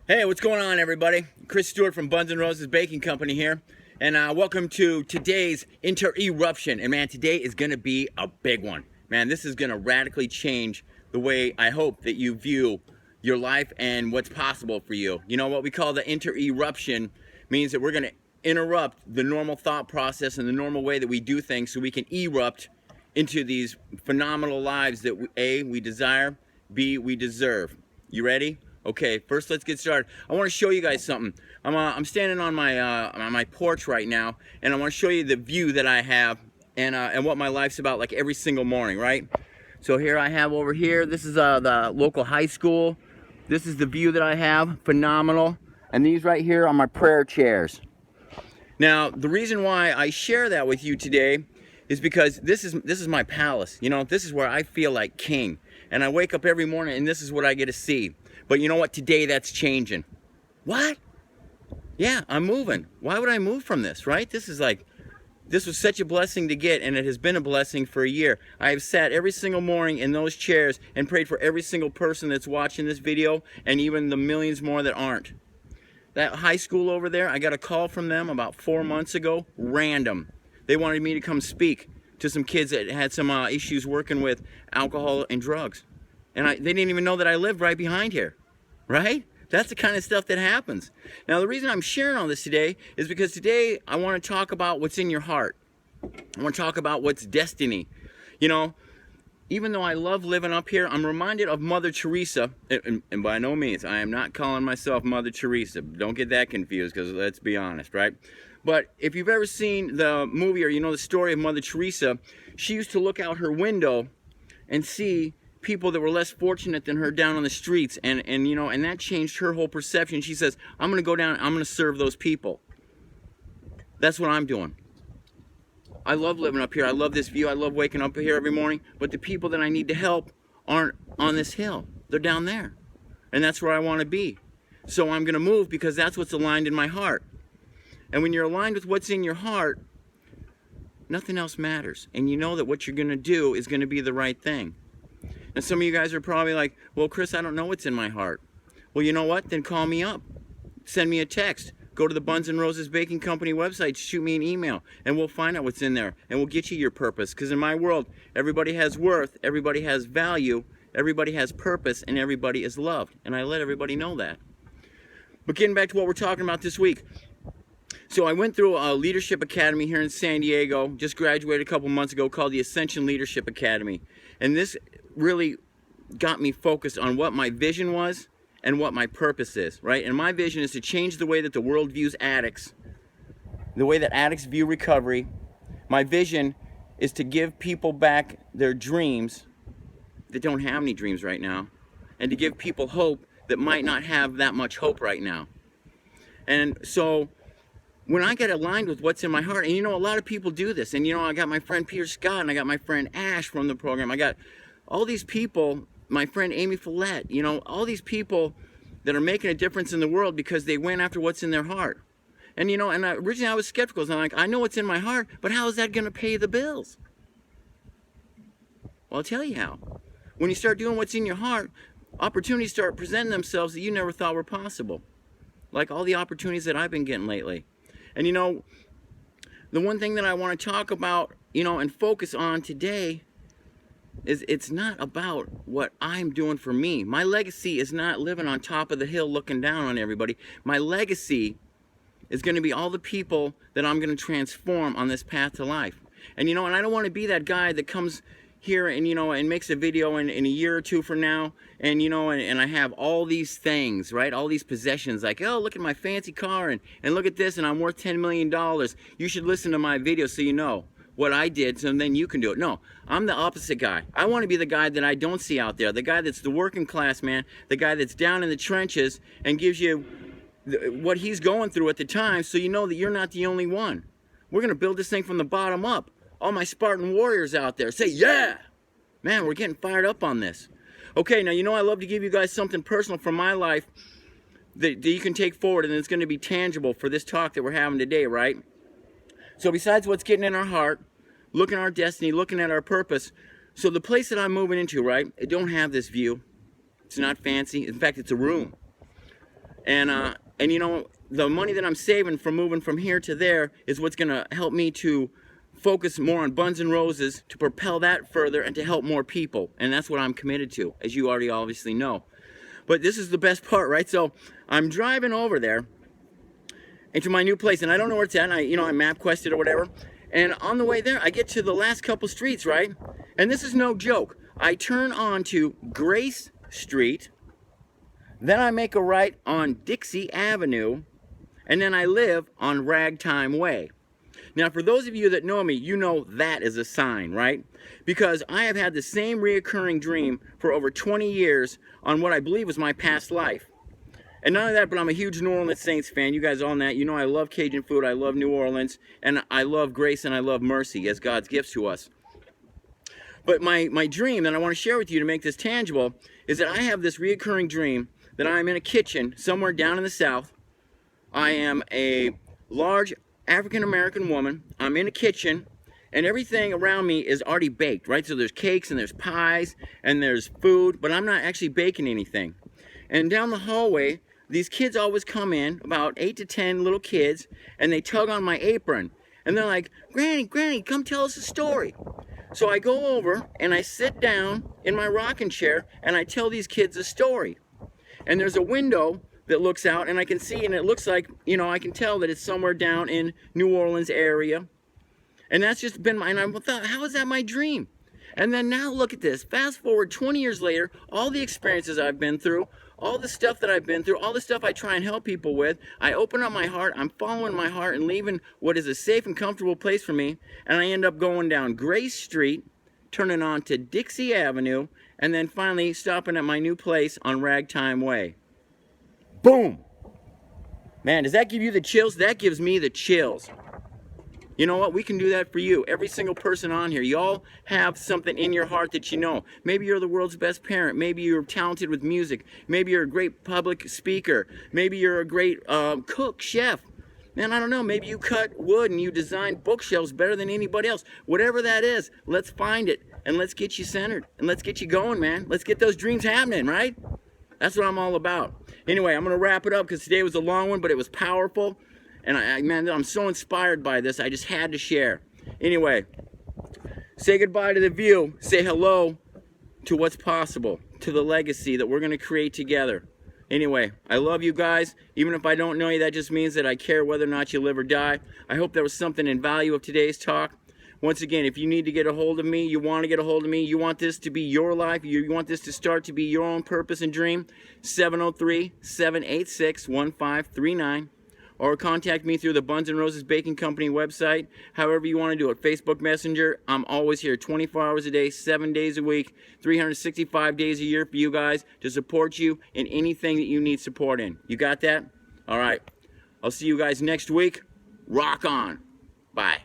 Hey, what's going on, everybody? Chris Stewart from Buns and Roses Baking Company here, and welcome to today's intereruption. And man, today is going to be a big one. Man, this is going to radically change the way I hope that you view your life and what's possible for you. You know, what we call the intereruption means that we're going to interrupt the normal thought process and the normal way that we do things so we can erupt into these phenomenal lives that we desire, B, we deserve. You ready? Okay, first let's get started. I want to show you guys something. I'm standing on my porch right now, and I want to show you the view that I have and what my life's about, like every single morning, right? So here I have over here, this is the local high school. This is the view that I have, phenomenal. And these right here are my prayer chairs. Now, the reason why I share that with you today is because this is my palace. You know, this is where I feel like king. And I wake up every morning and this is what I get to see. But you know what? Today that's changing. What? Yeah, I'm moving. Why would I move from this, right? This was such a blessing to get, and it has been a blessing for a year. I have sat every single morning in those chairs and prayed for every single person that's watching this video, and even the millions more that aren't. That high school over there, I got a call from them about 4 months ago, random. They wanted me to come speak to some kids that had some issues working with alcohol and drugs. And they didn't even know that I lived right behind here, right? That's the kind of stuff that happens. Now, the reason I'm sharing all this today is because today I want to talk about what's in your heart. I want to talk about what's destiny. You know, even though I love living up here, I'm reminded of Mother Teresa. And by no means, I am not calling myself Mother Teresa. Don't get that confused, because let's be honest, right? But if you've ever seen the movie, or you know the story of Mother Teresa, she used to look out her window and see people that were less fortunate than her down on the streets, and you know, and that changed her whole perception. She says, I'm going to go down, I'm going to serve those people. That's what I'm doing. I love living up here. I love this view. I love waking up here every morning, but the people that I need to help aren't on this hill. They're down there, and that's where I want to be. So I'm going to move because that's what's aligned in my heart. And when you're aligned with what's in your heart, nothing else matters, and you know that what you're going to do is going to be the right thing. And some of you guys are probably like, well, Chris, I don't know what's in my heart. Well, you know what? Then call me up. Send me a text. Go to the Buns and Roses Baking Company website. Shoot me an email. And we'll find out what's in there. And we'll get you your purpose. Because in my world, everybody has worth. Everybody has value. Everybody has purpose. And everybody is loved. And I let everybody know that. But getting back to what we're talking about this week. So I went through a leadership academy here in San Diego. Just graduated a couple months ago, called the Ascension Leadership Academy. And this really got me focused on what my vision was and what my purpose is, right? And my vision is to change the way that the world views addicts, the way that addicts view recovery. My vision is to give people back their dreams that don't have any dreams right now, and to give people hope that might not have that much hope right now. And so when I get aligned with what's in my heart, and you know, a lot of people do this, and you know, I got my friend Peter Scott, and I got my friend Ash from the program, I got all these people, my friend Amy Follett, you know, all these people that are making a difference in the world because they went after what's in their heart. And you know, and originally I was skeptical. So I'm like, I know what's in my heart, but how is that going to pay the bills? Well, I'll tell you how. When you start doing what's in your heart, opportunities start presenting themselves that you never thought were possible. Like all the opportunities that I've been getting lately. And you know, the one thing that I want to talk about, you know, and focus on today is it's not about what I'm doing for me. My legacy is not living on top of the hill looking down on everybody. My legacy is going to be all the people that I'm going to transform on this path to life. And you know, and I don't want to be that guy that comes here and, you know, and makes a video in a year or two from now, and you know, and I have all these things, right? All these possessions, like, oh, look at my fancy car, and look at this, and I'm worth $10 million. You should listen to my video so you know what I did, so then you can do it. No, I'm the opposite guy. I want to be the guy that I don't see out there, the guy that's the working class man, the guy that's down in the trenches and gives you what he's going through at the time, so you know that you're not the only one. We're going to build this thing from the bottom up. All my Spartan warriors out there, say, yeah! Man, we're getting fired up on this. Okay, now you know I love to give you guys something personal from my life that you can take forward, and it's going to be tangible for this talk that we're having today, right? So besides what's getting in our heart, looking at our destiny, looking at our purpose, so the place that I'm moving into, right, it don't have this view. It's not fancy. In fact, it's a room. And you know, the money that I'm saving from moving from here to there is what's gonna help me to focus more on Buns and Roses, to propel that further and to help more people. And that's what I'm committed to, as you already obviously know. But this is the best part, right? So I'm driving over there into my new place, and I don't know where it's at. I MapQuested or whatever. And on the way there, I get to the last couple streets, right? And this is no joke. I turn onto Grace Street, then I make a right on Dixie Avenue, and then I live on Ragtime Way. Now, for those of you that know me, you know that is a sign, right? Because I have had the same reoccurring dream for over 20 years on what I believe was my past life. And none of that, but I'm a huge New Orleans Saints fan. You guys all know that. You know I love Cajun food, I love New Orleans, and I love grace and I love mercy as God's gifts to us. But my dream that I want to share with you to make this tangible is that I have this reoccurring dream that I'm in a kitchen somewhere down in the South. I am a large African-American woman. I'm in a kitchen, and everything around me is already baked, right? So there's cakes and there's pies and there's food, but I'm not actually baking anything. And down the hallway, these kids always come in, about 8 to 10 little kids, and they tug on my apron. And they're like, Granny, Granny, come tell us a story. So I go over and I sit down in my rocking chair and I tell these kids a story. And there's a window that looks out and I can see, and it looks like, you know, I can tell that it's somewhere down in New Orleans area. And that's just been and I thought, how is that my dream? And then now look at this. Fast forward 20 years later, all the experiences I've been through, all the stuff that I've been through, all the stuff I try and help people with, I open up my heart, I'm following my heart and leaving what is a safe and comfortable place for me, and I end up going down Grace Street, turning on to Dixie Avenue, and then finally stopping at my new place on Ragtime Way. Boom! Man, does that give you the chills? That gives me the chills. You know what? We can do that for you. Every single person on here. You all have something in your heart that you know. Maybe you're the world's best parent. Maybe you're talented with music. Maybe you're a great public speaker. Maybe you're a great cook, chef. Man, I don't know. Maybe you cut wood and you design bookshelves better than anybody else. Whatever that is, let's find it and let's get you centered and let's get you going, man. Let's get those dreams happening, right? That's what I'm all about. Anyway, I'm going to wrap it up because today was a long one, but it was powerful. And man, I'm so inspired by this. I just had to share. Anyway, say goodbye to the view. Say hello to what's possible, to the legacy that we're going to create together. Anyway, I love you guys. Even if I don't know you, that just means that I care whether or not you live or die. I hope there was something in value of today's talk. Once again, if you need to get a hold of me, you want to get a hold of me, you want this to be your life, you want this to start to be your own purpose and dream, 703-786-1539. Or contact me through the Buns and Roses Baking Company website. However you want to do it. Facebook Messenger. I'm always here 24 hours a day, 7 days a week, 365 days a year for you guys to support you in anything that you need support in. You got that? All right. I'll see you guys next week. Rock on. Bye.